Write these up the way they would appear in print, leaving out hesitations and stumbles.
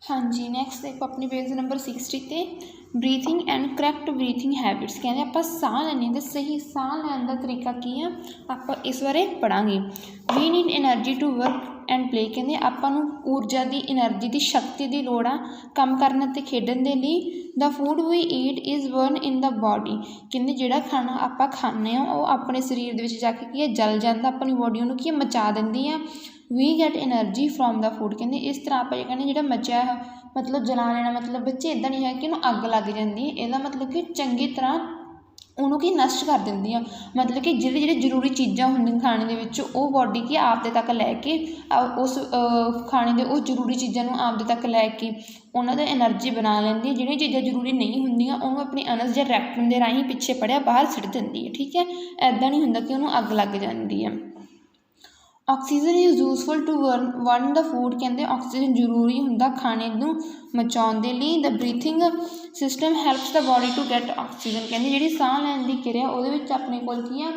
हाँ जी, नैक्सट देखो अपने पेज नंबर 60 ते breathing and correct breathing habits कहते आप साह लैने तो सही साह लैन का तरीका की है आप इस बारे पढ़ांगे। We need energy to work and play कहते आपां नूं ऊर्जा की एनर्जी की शक्ति की लोड़ आ काम करने ते खेडण दे लई। The food we eat is burn in the body कहते जिहड़ा खाना आपां खाने वो अपने शरीर दे विच जाके की है जल जाता अपनी बॉडी नूं की मचा दिंदी है। We get energy from the food कहते इस तरह आप कहने जो मचा है मतलब जला लेना मतलब बच्चे इदा नहीं है कि अग लग जाती है यदा मतलब कि चंगी तरह उन्होंने की नष्ट कर देंदी है मतलब कि जिहड़ी जिहड़ी जरूरी चीज़ां होंदियां खाने दे विच वो बॉडी की आपदे तक लैके उस खाने दे उस जरूरी चीज़ों को आपदे तक लैके उन्होंने एनर्जी बना लैंदी है। जिहड़ियां चीज़ां जरूरी नहीं होंदियां उन्होंने अपनी अनस या रैक्टन के राही पिछे पड़िया बाहर सिट दिंदी है। ठीक है, ऐदा नहीं हुंदा कि उन्होंने अग लग जाती है। Oxygen is useful to burn the food कहते ऑक्सीजन जरूरी होंदा खाने को मचाने के लिए। The breathing system helps the body to get oxygen कहते जी साह लैन की क्रिया वो अपने कोल की है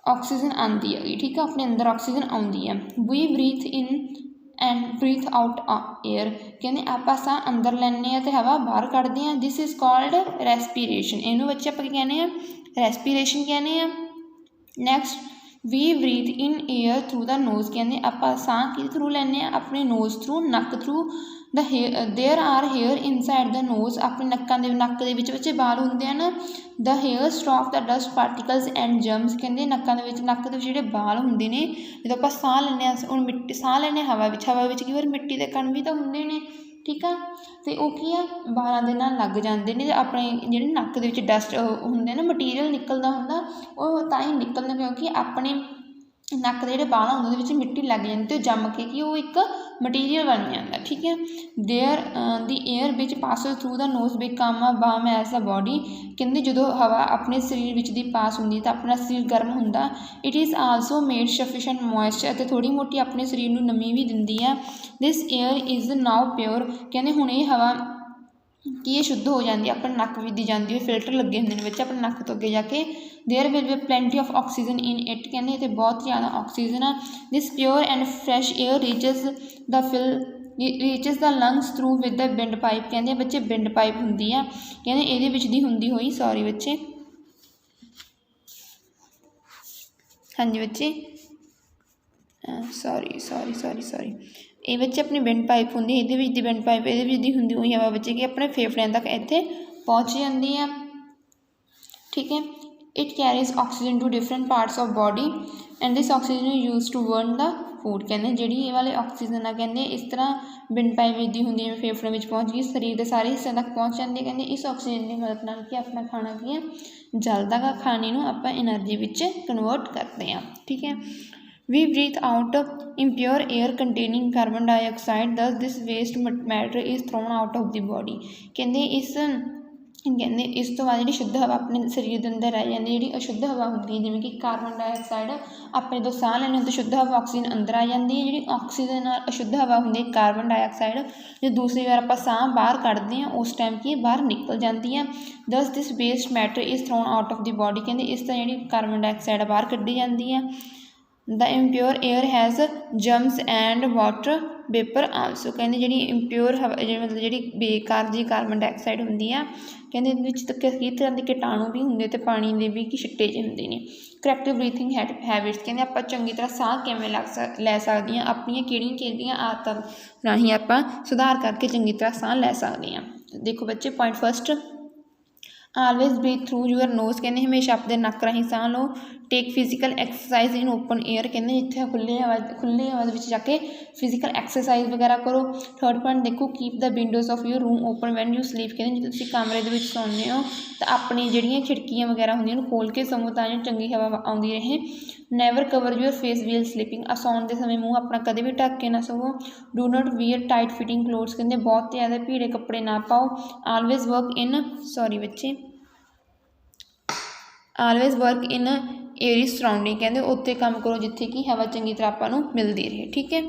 ऑक्सीजन आती है। ठीक है, अपने अंदर ऑक्सीजन आती है। We breathe in and breathe out air कहते आप साह अंदर लैने तो हवा बाहर कढ़ते हैं। दिस इज़ कॉल्ड रेस्पीरेशन इनू बच्चे आप कहने रेस्पीरेशन कहने। Next we breathe in air through the nose कहते आप साह कि थ्रू लैने अपने नोज़ थ्रू नक through the there are hair inside the nose अपने नक के बच्चे बाल होंगे हैं the hair stop the dust particles and germs कहते नक के जोड़े बाल होंगे ने जो आप साह लैने हम मिट्टी साह लैने हवा कई बार मिट्टी के कण भी तो होंगे ने। ठीक है, तो वह की है बालों के नाल लग जाते हैं अपने जो नक के डस्ट होंगे ना मटीरियल निकलता होंगे वो तां निकलना क्योंकि अपने नक के जोड़े बाल होंगे वो मिट्टी लग जाती तो जम के कि वो एक मटीरियल बन जाता। ठीक है, there the air which passes through the nose become warm as the body कहते जो हवा अपने शरीर विच दी पास होंगी तो अपना शरीर गर्म होंदा। It is also made sufficient moisture तो थोड़ी मोटी अपने शरीर में नमी भी दिंदी है। This air is now pure कहते हुण ये हवा कि ये शुद्ध हो जाती है अपने नक विच दी जाती है फिल्टर लगे होंगे बच्चे अपने नक तो अगे जाके। There will be plenty of oxygen in it कहते इतने बहुत ज़्यादा ऑक्सीजन है। This pure and fresh air reaches the lungs through with the wind pipe कहते बच्चे विंड पाइप होंगी है कहते ये दी होंदी हुई सॉरी बच्चे हाँ जी बच्चे सॉरी ये बच्चे अपनी विंड पाइप होंगी ये विंड पाइप ये होंगी हुई हवा बच्चे कि अपने फेफड़ियां तक इत्थे पहुँच जाती है। ठीक है, it carries oxygen to different parts of body and this oxygen is use to burn the food कहते जी ये वाले ऑक्सीजन आ कहते इस तरह विंड पाइप दी होंगी फेफड़े में पहुँच गई शरीर के सारे हिस्से तक पहुँच जाती है। कहते इस ऑक्सीजन की मदद नाल कि अपना खाना की है जलदा गा खाने को आप एनर्जी में कन्वर्ट करते हैं। ठीक है, we breathe out impure air containing carbon dioxide thus this waste matter is thrown out of the body कहते इस तो बाद जी शुद्ध हवा अपने शरीर के अंदर रह जाती जी अशुद्ध हवा होंगी है जिमें कि कार्बन डाइऑक्साइड अपने तो साह लैने तो शुद्ध हवा ऑक्सीजन अंदर आ जाती है जी ऑक्सीजन अशुद्ध हवा होंगी कार्बन डाइऑक्साइड जो दूसरी बार आप साह बाहर कढ़ते हैं उस टाइम की बाहर निकल जाती है। Thus this waste matter is thrown out of the body कहते इस तरह जी कार्बन डाइऑक्साइड बाहर कढ़ी जाती है। The impure air has germs and water vapour also कहते जी इम्प्योर हवा मतलब जी बेकार जी कार्बन डाइऑक्साइड होंगी है कहते कई तरह के कीटाणु भी होंगे तो पानी के भी छिट्टे ज होंगे ने। करैक्ट ब्रीथिंग हैबिट्स कहते आप चंगी तरह साह किवें लै सकते हैं अपन किहड़ियां आदतां राही आप सुधार करके चंगी तरह साह लै सकते हैं। देखो बच्चे point first always breathe through your nose कहते हमेशा अपने नक राही साह लो। Take physical exercise in open air कहते जिथे खुली हवा जाके फिजिकल एक्सरसाइज वगैरह करो। थर्ड पॉइंट देखो keep the windows of your room open when you sleep कहते जो तुम कमरे के सौने हो तो अपनी जड़ियाँ खिड़कियाँ वगैरह होंगे खोल के सो ताकि चंगी हवा आती रहे। Never cover your face wheel sleeping सौन के समय मूँह अपना कदे भी ढक के ना सवो। Do not wear tight fitting clothes कहते बहुत ज़्यादा भीड़े कपड़े ना पाओ। आलवेज वर्क इन सॉरी बच्चे always work in airy surrounding कहते उत्ते काम करो जिथे कि हवा चंगी तरह आपां नूं मिलती रहे। ठीक है,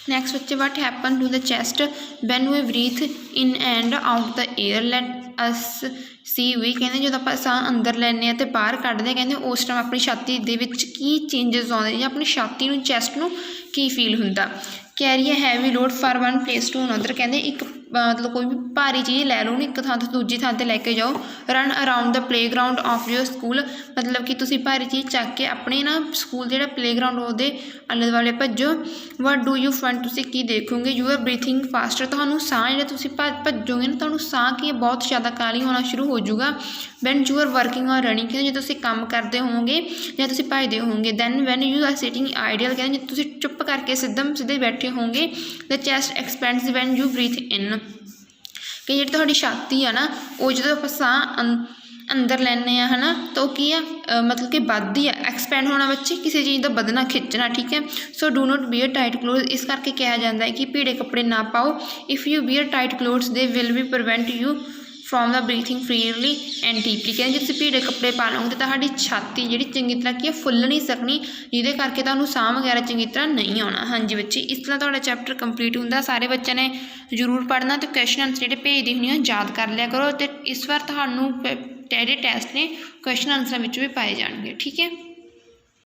नैक्सट बच्चे what happen to the chest when we breathe in and out the air let us see we कहते जो आप साह अंदर लैने तो बाहर कढ़ते कहते उस टाइम अपनी छाती के की चेंजिज आते हैं अपनी छाती में चैसट में की फील होंदा carry a heavy load for one place to another, कहते एक मतलब कोई भी भारी चीज़ लै लो, एक थां तो दूजी थां ते लैके जाओ। Run around the play ground of your school, मतलब कि तुसीं भारी चीज़ चक के अपने ना स्कूल जेह्ड़ा प्ले ग्राउंड ओहदे आले दुआले भज्जो। वट डू यू फाइंड, तुसीं की देखोगे। यू आर ब्रीथिंग फास्टर, तुहानूं साह जेह्ड़ा तुसीं भज्जोगे ना तुहानूं साह की बहुत ज़्यादा काली होना शुरू हो जाऊगा। When you are working or running, कहते जे तुसीं काम करते होवोगे ਜਾਂ तुसीं भजदे होवोगे। Then when you are sitting ideal, कहते जे तुसीं चुप करके सीधे बैठे होवोगे। The chest expands when you breathe in, कि जी तुहाडी छाती है ना वो जो आप साह अंदर लैने है ना तो की है मतलब कि वधदी है। एक्सपैंड होना बच्चे किसी चीज़ का बदना खिंचना, ठीक है। So do not wear tight cloth, इस करके कहा जाता है कि भीड़े कपड़े ना पाओ। If you wear tight clothes they will भी prevent you from the breathing freely and deeply, कहते जो तुम भीड़े कपड़े पा लोगे तो तुहाडी छाती जी चंगी तरह की फुल नहीं सकनी, जिहदे करके तुहानूं साह वगैरह चंगी तरह नहीं आना। हाँ जी बच्चे, इस तरह तुहाडा चैप्टर कंप्लीट हुंदा। सारे बच्चों ने जरूर पढ़ना तो क्वेश्चन आंसर जिहड़े भेजदी हुंदी याद कर लिया करो। तो इस बार तुहानूं ਜਿਹੜੇ ਟੈਸਟ ਨੇ क्वेश्चन आंसर भी पाए जाएंगे, ठीक है।